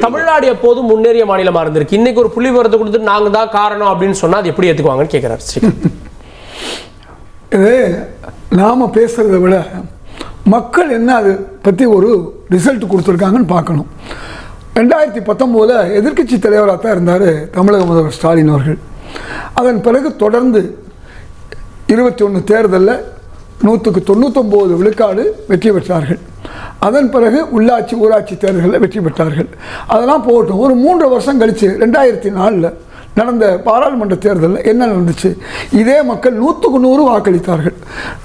தமிழ்நாடு எப்போதும் முன்னேறிய மாநிலமா இருந்திருக்கு. இன்னைக்கு ஒரு புள்ளி விவரத்தை கொடுத்து நாங்க தான் காரணம் அப்படின்னு சொன்னா அது எப்படி ஏத்துக்குவாங்கன்னு கேட்கிறாரு. இது நாம பேசுறதை விட மக்கள் என்ன அதை பற்றி ஒரு ரிசல்ட் கொடுத்துருக்காங்கன்னு பார்க்கணும். 2019 எதிர்க்கட்சி தலைவராக தான் இருந்தார் தமிழக முதல்வர் ஸ்டாலின் அவர்கள். அதன் பிறகு தொடர்ந்து 21 தேர்தலில் 199 விழுக்காடு வெற்றி பெற்றார்கள். அதன் பிறகு உள்ளாட்சி ஊராட்சி தேர்தலில் வெற்றி பெற்றார்கள். அதெல்லாம் போகட்டும். ஒரு 3 வருஷம் கழித்து 2004 நடந்த பாராளுமன்ற தேர்தலில் என்ன நடந்துச்சு? இதே மக்கள் 100க்கு 100 வாக்களித்தார்கள்.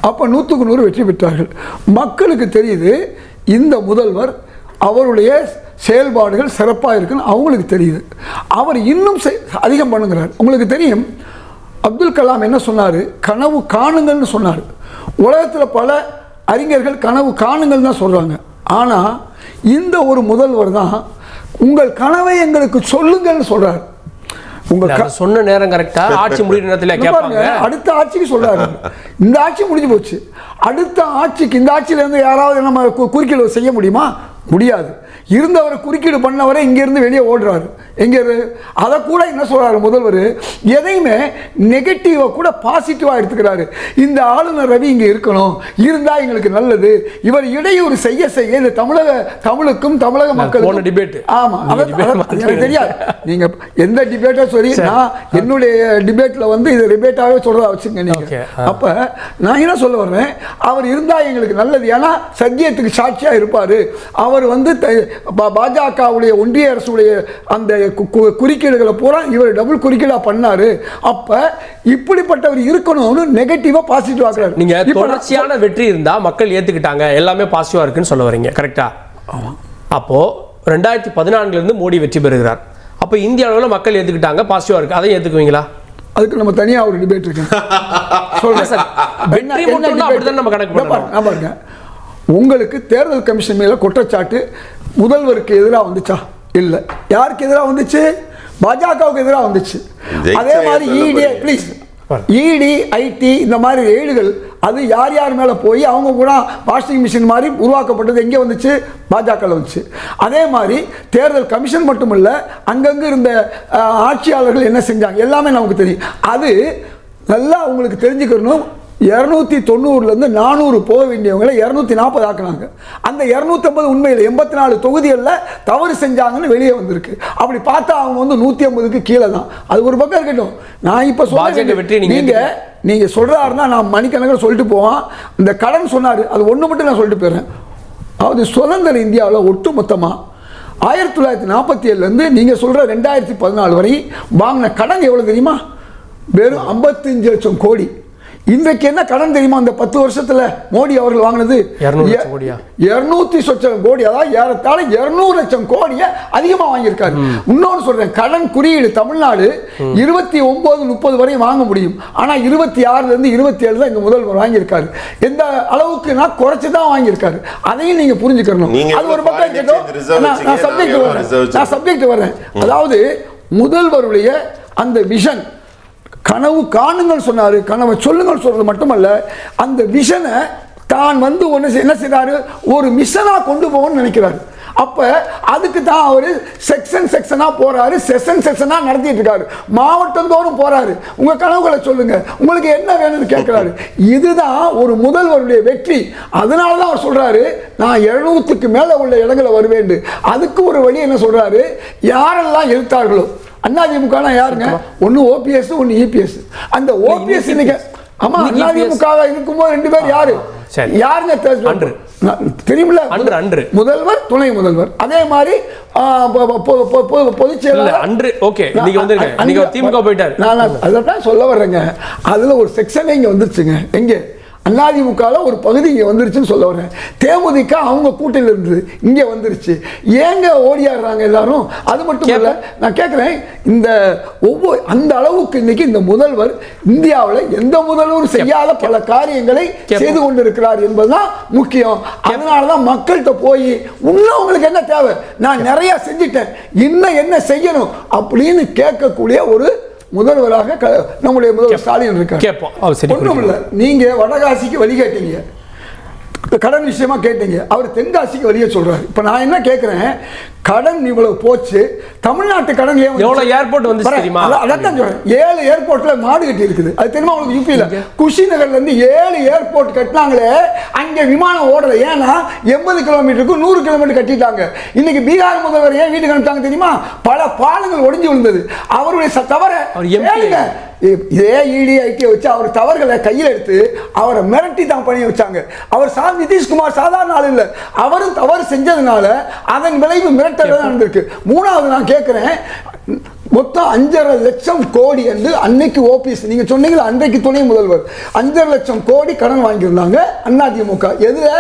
அப்போ 100க்கு 100 வெற்றி பெற்றார்கள். மக்களுக்கு தெரியுது இந்த முதல்வர் அவருடைய செயல்பாடுகள் சிறப்பாக இருக்குன்னு அவங்களுக்கு தெரியுது. அவர் இன்னும் அதிகம் பண்ணுங்கிறார். உங்களுக்கு தெரியும் அப்துல் கலாம் என்ன சொன்னார்? கனவு காணுங்கள்னு சொன்னார். உலகத்தில் பல அறிஞர்கள் கனவு காணுங்கள் தான் சொல்கிறாங்க. ஆனால் இந்த ஒரு முதல்வர் தான் உங்கள் கனவை எங்களுக்கு சொல்லுங்கள்னு சொல்கிறார். உங்க சொன்ன நேரம் கரெக்டா, ஆட்சி முடிகிற நேரத்தில் கேட்பாங்க. அடுத்த ஆட்சிக்கு சொல்றாரு. இந்த ஆட்சி முடிஞ்சு போச்சு. அடுத்த ஆட்சிக்கு இந்த ஆட்சியில இருந்து யாராவது நம்ம குறுக்கீடு செய்ய முடியுமா? முடியாது. இருந்தவரை குறுக்கீடு பண்ணவரை இங்கிருந்து வெளியே ஓடுறாரு. எங்கே அதை கூட என்ன சொல்றாரு முதல்வர்? எதையுமே நெகட்டிவா கூட பாசிட்டிவா எடுத்துக்கிறாரு. இந்த ஆளுநர் ரவி இங்கே இருக்கணும், இருந்தா எங்களுக்கு நல்லது. இவர் இடையூறு செய்ய செய்ய இந்த தமிழுக்கும் தமிழக மக்களுக்கும் டிபேட். ஆமா, எனக்கு தெரியாது நீங்க எந்த டிபேட்டோ சரி. நான் என்னுடைய டிபேட்ல இது டிபேட்டாவே சொல்றதா வச்சுங்க நீங்க. அப்ப நான் என்ன சொல்ல வர்றேன், அவர் இருந்தா எங்களுக்கு நல்லது. ஏன்னா சத்தியத்துக்கு சாட்சியா இருப்பாரு. அவர் பாஜகவுடைய ஒன்றிய அரசுடைய அந்த குறுக்கீடுகளை பூரா இவர் டபுள் குறுக்கீடா பண்ணாரு. அப்ப இப்படிப்பட்டவர் இருக்கணும்னு நெகட்டிவா பாசிட்டிவ் ஆக்குறாரு. நீங்க தொடர்ச்சியான வெற்றி இருந்தா மக்கள் ஏத்துக்கிட்டாங்க, எல்லாமே பாசிட்டிவா இருக்குன்னு சொல்ல வரீங்க, கரெக்டா? அப்போ 2014 இருந்து மோடி வெற்றி பெறுகிறார். அப்ப இந்திய அளவுல மக்கள் ஏத்துக்கிட்டாங்க, பாசிட்டிவா இருக்கு. அதை ஏத்துக்குவீங்களா? அதுக்கு நம்ம தனியா ஒரு டிபேட் இருக்கு. சொல்றேன் சார். வெற்றி மட்டும் அப்படிதான் நம்ம கணக்கு பண்ணலாம். உங்களுக்கு தேர்தல் கமிஷன் மேல குற்றச்சாட்டு முதல்வருக்கு எதிராக வந்துச்சா? இல்லை. யாருக்கு எதிராக வந்துச்சு? பாஜகவுக்கு எதிராக வந்துச்சு. அதே மாதிரி இடி ஐடி இந்த மாதிரி ரெய்டுகள் அது யார் யார் மேலே போய் அவங்க கூட வாஷிங் மிஷின் மாதிரி உருவாக்கப்பட்டது எங்கே வந்துச்சு? பாஜகவில் வந்துச்சு. அதே மாதிரி தேர்தல் கமிஷன் மட்டும் இல்லை, அங்கங்கே இருந்த ஆட்சியாளர்கள் என்ன செஞ்சாங்க எல்லாமே நமக்கு தெரியும். அது நல்லா உங்களுக்கு தெரிஞ்சுக்கணும். 290 400 போக வேண்டியவங்களை 240 ஆக்குனாங்க. அந்த 250 உண்மையில் 84 தொகுதிகளில் தவறு செஞ்சாங்கன்னு வெளியே வந்திருக்கு. அப்படி பார்த்தா அவங்க 150க்கு கீழே தான். அது ஒரு பக்கம் இருக்கட்டும். நான் இப்போ சொல்ல நீங்க சொல்றாருன்னா நான் மணிக்கணக்கில் சொல்லிட்டு போவான். இந்த கடன் சொன்னார், அது ஒன்று மட்டும் நான் சொல்லிட்டு போயிடுறேன். அதாவது சுதந்திர இந்தியாவில் ஒட்டு மொத்தமாக 1947 நீங்கள் சொல்கிற 2014 வரை வாங்கின கடன் எவ்வளோ தெரியுமா? வெறும் 55 லட்சம் கோடி. இன்றைக்கு என்ன கடன் தெரியுமா? அந்த 10 வருஷத்துல மோடி அவர்கள் வாங்கினது 200 லட்சம் கோடி. அதாவது ஏறத்தாழ 200 லட்சம் கோடியை அதிகமா வாங்கியிருக்காரு. இன்னொன்று சொல்றேன், கடன் குறியீடு தமிழ்நாடு 29 30 வரை வாங்க முடியும். ஆனா 26 இருந்து 27 தான் இந்த முதல்வர் வாங்கியிருக்காரு. எந்த அளவுக்கு நான் குறைச்சுதான் வாங்கியிருக்காரு. அதையும் நீங்க புரிஞ்சுக்கணும். அது ஒரு பக்கம் இருக்கட்டும். நான் சப்ஜெக்ட் வரேன். அதாவது முதல்வருடைய அந்த விஷன், கனவு காணுங்கள் சொன்னாரு, கனவை சொல்லுங்கள் சொல்றது மட்டுமல்ல, அந்த விஷனை தான் ஒன்று என்ன செய்யறாரு, ஒரு மிஷனா கொண்டு போகணும்னு நினைக்கிறாரு. அப்ப அதுக்கு தான் அவரு செக்ஷனா போறாரு, செஷனா நடத்திட்டு இருக்காரு. மாவட்டம் தோறும் போறாரு. உங்க கனவுகளை சொல்லுங்க, உங்களுக்கு என்ன வேணும்னு கேட்கிறாரு. இதுதான் ஒரு முதல்வருடைய வெற்றி. அதனாலதான் அவர் சொல்றாரு, நான் 700க்கு மேல உள்ள இடங்களை வருவேன். அதுக்கு ஒரு வழி என்ன சொல்றாரு, யாரெல்லாம் எதிர்த்தார்களோ அதிமுக யாருங்க? ஒன்னு ஓபிஎஸ், ஒன்னு இபிஎஸ். அந்த ஓபிஎஸ் இன்னைக்கு ஆமா அதிமுக இருக்கும்போது 2 பேர் யாரு யாருங்க தெரியுமில்ல? முதல்வர், துணை முதல்வர். அதே மாதிரி பொதுச் செயலாளர் அன்று. ஓகே, நீங்க திமுக போயிட்டாரு. நான் அதான் சொல்ல வர்றேங்க. அதுல ஒரு செக்ஷன் இங்க வந்துருச்சுங்க. எங்க அதிமுக ஒரு பகுதி இங்கே வந்துருச்சுன்னு சொல்ல வரேன். தேமுதிக அவங்க கூட்டணியில் இருந்தது, இங்கே வந்துருச்சு. ஏங்க ஓடியாடுறாங்க எல்லாரும்? அது மட்டும் இல்லை, நான் கேட்குறேன், இந்த ஒவ்வொரு அந்த அளவுக்கு இன்னைக்கு இந்த முதல்வர் இந்தியாவில் எந்த முதல்வரும் செய்யாத பல காரியங்களை செய்து கொண்டிருக்கிறார் என்பதுதான் முக்கியம். அதனால தான் மக்கள்கிட்ட போய் இன்னும் உங்களுக்கு என்ன தேவை, நான் நிறைய செஞ்சுட்டேன், இன்னும் என்ன செய்யணும் அப்படின்னு கேட்கக்கூடிய ஒரு முதல்வராக நம்முடைய முதல்வர் ஸ்டாலின் இருக்கார். ஒன்றும் இல்லை, நீங்க வடகாசிக்கு வழி கேட்டீங்க, கடன் விஷயமா கேட்டீங்க. அவர் தென்காசிக்கு வெளியே சொல்றாரு. இப்ப நான் என்ன கேட்கிறேன், கடன் இவ்வளவு போச்சு, தமிழ்நாட்டு கடன் எவ்வளவு ஏர்போர்ட் வந்து தெரியுமா? அதான் சொல்றேன், 7 ஏர்போர்ட்ல மாடு கட்டி இருக்குது. அது தெரியுமா உங்களுக்கு? யூபியில குஷிநகர்ல இருந்து 7 ஏர்போர்ட் கட்டினாங்களே, அங்க விமானம் ஓடல. ஏன்னா 80 கிலோமீட்டருக்கு 100 கிலோமீட்டர் கட்டிட்டாங்க. இன்னைக்கு பீகார் முதல்வர் ஏன் வீட்டுக்கு அனுப்பிட்டாங்க தெரியுமா? பல பாலங்கள் ஒடிஞ்சு விழுந்தது. அவருடைய தவற இதே இடி ஐடி வச்சு அவர் தவறுகளை கையில் எடுத்து அவரை மிரட்டி தான் பணிய வச்சாங்க. அவர் நிதிஷ்குமார் சாதாரண ஆள் இல்லை, அவரும் தவறு செஞ்சதுனால அதன் விளைவு மிரட்டல் தான் நடந்திருக்கு. மூணாவது நான் கேட்கிறேன், மொத்தம் 5.5 லட்சம் கோடி என்று அன்னைக்கு ஓபிஎஸ் நீங்க சொன்னீங்க, அன்றைக்கு துணை முதல்வர் 5.5 லட்சம் கோடி கடன் வாங்கியிருந்தாங்க அதிமுக. எதுல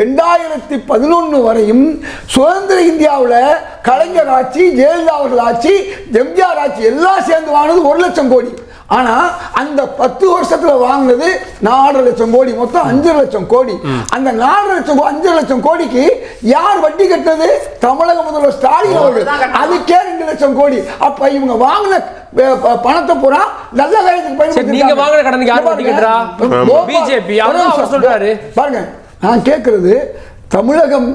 2011 வரையும் சுதந்திர இந்தியாவில் கலைஞர் ஆட்சி, ஜெயலலிதா அவர்கள் ஆட்சி, எம்ஜிஆர் ஆட்சி எல்லாம் சேர்ந்து வாங்கினது 1 லட்சம் கோடி. ஆனா அந்த 10 வருஷத்துல வாங்கினது 4.5 லட்சம் கோடி, மொத்தம் 5 லட்சம் கோடி. அந்த 4 லட்சம் 5 லட்சம் கோடிக்கு யார் வட்டி கட்டினது? தமிழக முதல்வர் ஸ்டாலின் அவர்கள். அதுக்கே 2 லட்சம் கோடி. அப்ப இவங்க வாங்கின பணத்தை பூரா நல்ல காரியத்துக்கு பயன்படுத்தி. நீங்க வாங்குற கடனுக்கு யார் வட்டி கட்டுறா? பிஜேபி. அவர் சொல்றாரு பாருங்க. நான் கேட்கறது, தமிழகம்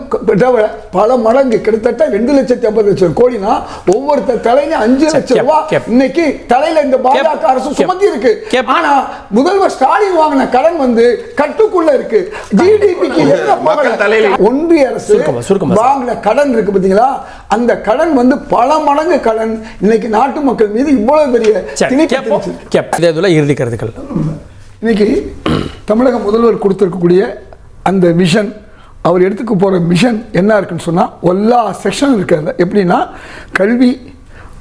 பல மடங்கு கிட்டத்தட்ட 2,50,00,000 கோடினா ஒவ்வொருத்தர் தலையில 5 லட்சம் ரூபாய் இன்னைக்கு தலையில இந்த பாஜக அரசு சுமத்தி இருக்கு. ஆனா முதல்வர் ஸ்டாலின் வாங்கின கடன் வந்து கட்டுக்குள்ள இருக்கு. ஜிடிபிக்கு ஒன்றிய அரசு வாங்கின கடன் இருக்கு பாத்தீங்களா? அந்த கடன் வந்து பல மடங்கு கடன் இன்னைக்கு நாட்டு மக்கள் மீது இவ்வளவு பெரிய இறுதி கருத்துக்கள். இன்னைக்கு தமிழக முதல்வர் கொடுத்திருக்கக்கூடிய அந்த விஷன், அவர் எடுத்துக்க போகிற மிஷன் என்ன இருக்குன்னு சொன்னால் எல்லா செக்ஷன் இருக்குது. எப்படின்னா கல்வி,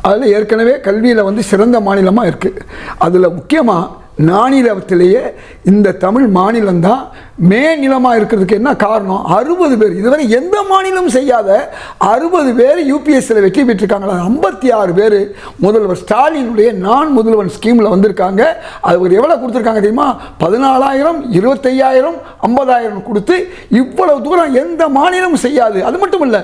அதில் ஏற்கனவே கல்வியில் வந்து சிறந்த மாநிலமாக இருக்குது. அதில் முக்கியமாக மாநிலத்திலேயே இந்த தமிழ் மாநிலம்தான் மேநிலமாக இருக்கிறதுக்கு என்ன காரணம்? 60 பேர், இதுவரை எந்த மாநிலம் செய்யாத 60 பேர் யூபிஎஸ்சியில் வெற்றி பெற்றிருக்காங்களா? 56 பேர் முதல்வர் ஸ்டாலினுடைய நான் முதல்வன் ஸ்கீமில் வந்திருக்காங்க. அவர் எவ்வளோ கொடுத்துருக்காங்க தெரியுமா? 14,000, 25,000, 50,000 கொடுத்து இவ்வளவு தூரம் எந்த மாநிலமும் செய்யாது. அது மட்டும் இல்லை,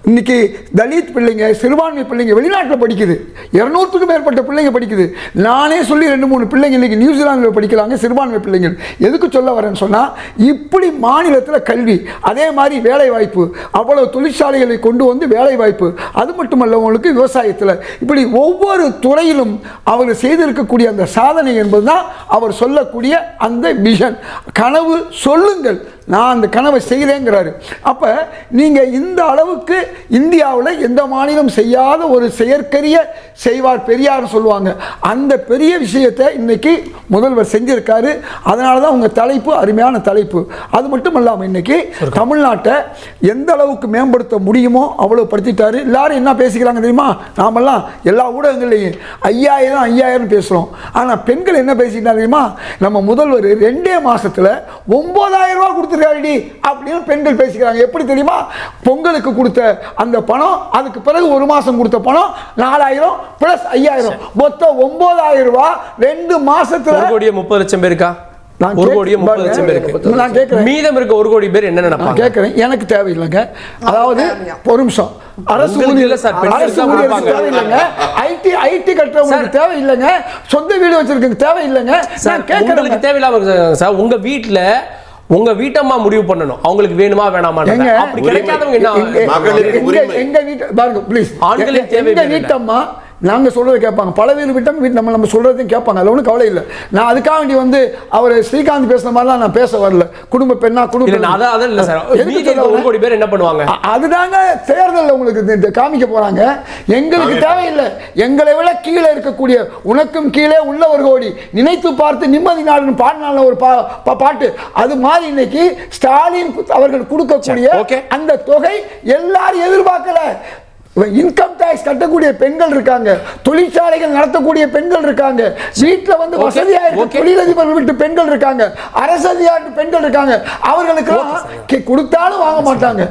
இன்னைக்கு தலித் பிள்ளைங்க, சிறுபான்மை பிள்ளைங்க வெளிநாட்டில் படிக்குது. 200க்கும் மேற்பட்ட பிள்ளைங்க படிக்குது. நானே சொல்லி 2-3 பிள்ளைங்க இன்னைக்கு நியூசிலாந்தில் படிக்கிறாங்க, சிறுபான்மை பிள்ளைங்கள். எதுக்கு சொல்ல வரேன்னு சொன்னால், இப்படி மாநிலத்தில் கல்வி, அதே மாதிரி வேலை வாய்ப்பு, அவ்வளவு தொழிற்சாலைகளை கொண்டு வந்து வேலை வாய்ப்பு, அது மட்டுமல்ல உங்களுக்கு விவசாயத்தில், இப்படி ஒவ்வொரு துறையிலும் அவர் செய்திருக்கக்கூடிய அந்த சாதனை என்பதுதான் அவர் சொல்லக்கூடிய அந்த விஷன். கனவு சொல்லுங்கள், நான் அந்த கனவை செய்கிறேங்கிறாரு. அப்போ நீங்கள் இந்த அளவுக்கு இந்தியாவில் எந்த மாநிலம் செய்யாத ஒரு செயற்கரிய செய்வார் பெரியார் சொல்லுவாங்க. அந்த பெரிய விஷயத்தை இன்னைக்கு முதல்வர் செஞ்சிருக்காரு. அதனால தான் உங்கள் தலைப்பு அருமையான தலைப்பு. அது மட்டும் இல்லாமல் இன்னைக்கு தமிழ்நாட்டை எந்த அளவுக்கு மேம்படுத்த முடியுமோ அவ்வளோ படுத்திட்டாரு. எல்லாரும் என்ன பேசிக்கிறாங்க தெரியுமா? நாமெல்லாம் எல்லா ஊடகங்கள்லையும் 5,000 பேசுகிறோம். ஆனால் பெண்கள் என்ன பேசிக்கிட்டாங்க தெரியுமா? நம்ம முதல்வர் 2 மாதத்தில் 9,000 ரூபா கொடுத்துருக்காருடி அப்படின்னு பெண்கள் பேசிக்கிறாங்க. எப்படி தெரியுமா? பொங்கலுக்கு கொடுத்த அந்த பணம், அதுக்கு பிறகு 1 மாதம் கொடுத்த பணம் 4,000 பிளஸ் 5,000, மொத்தம் 9,000 ரூபாய் 2 மாசத்துல. 1,30,00,000 பேருக்கா? 1,30,00,000 பேருக்கு நான் கேட்கிறேன், மீதம் இருக்க 1 கோடி பேர் என்ன நினைப்பாங்க? கேட்கிறேன், எனக்கு தேவையில்லைங்க. அதாவது ஒரு நிமிஷம், அரசு ஊழியர் தேவையில்லைங்க, ஐடி கட்டுறவங்களுக்கு தேவையில்லைங்க, சொந்த வீடு வச்சிருக்க தேவையில்லைங்க. நான் கேட்கறேன், தேவையில்லாம சார். உங்க வீட்டுல உங்க வீட்டம்மா முடிவு பண்ணணும் அவங்களுக்கு வேணுமா வேணாமா. அப்படி கிடைக்காதவங்க என்ன? எங்க வீட்டு பாருங்க ப்ளீஸ், ஆண்களின் தேவை. வீட்டம்மா நாங்கள் சொல்கிறத கேட்பாங்க, பல பேர் விட்டோம் வீட்டு நம்ம சொல்கிறதையும் கேட்பாங்க, அதில் ஒன்றும் கவலை இல்லை. நான் அதுக்காக வேண்டி வந்து அவர் ஸ்ரீகாந்த் பேசுன மாதிரிலாம் நான் பேச வரல. குடும்ப பெண்ணா குடும்பம் இல்லை சார். 1 கோடி பேர் என்ன பண்ணுவாங்க? அதுதாங்க தேர்தலில் உங்களுக்கு காமிக்க போகிறாங்க. எங்களுக்கு தேவையில்லை, எங்களை விட கீழே இருக்கக்கூடிய உனக்கும் கீழே உள்ள 1 கோடி நினைத்து பார்த்து நிம்மதி நாடுன்னு பாடினால ஒரு பாட்டு, அது மாதிரி இன்னைக்கு ஸ்டாலின் அவர்கள் கொடுக்கக்கூடிய அந்த தொகை எல்லாரும் எதிர்பார்க்கல. இன்கம் டாக்ஸ் கட்டக்கூடிய பெண்கள் இருக்காங்க, தொழிற்சாலைகள் நடத்தக்கூடிய பெண்கள் இருக்காங்க, வீட்டில் வந்து வசதியா இருக்க தொழிலதிபர்கள் வீட்டு பெண்கள் இருக்காங்க, அரசு அதிகாரி பெண்கள் இருக்காங்க. அவர்களுக்கு கொடுத்தாலும் வாங்க மாட்டாங்க.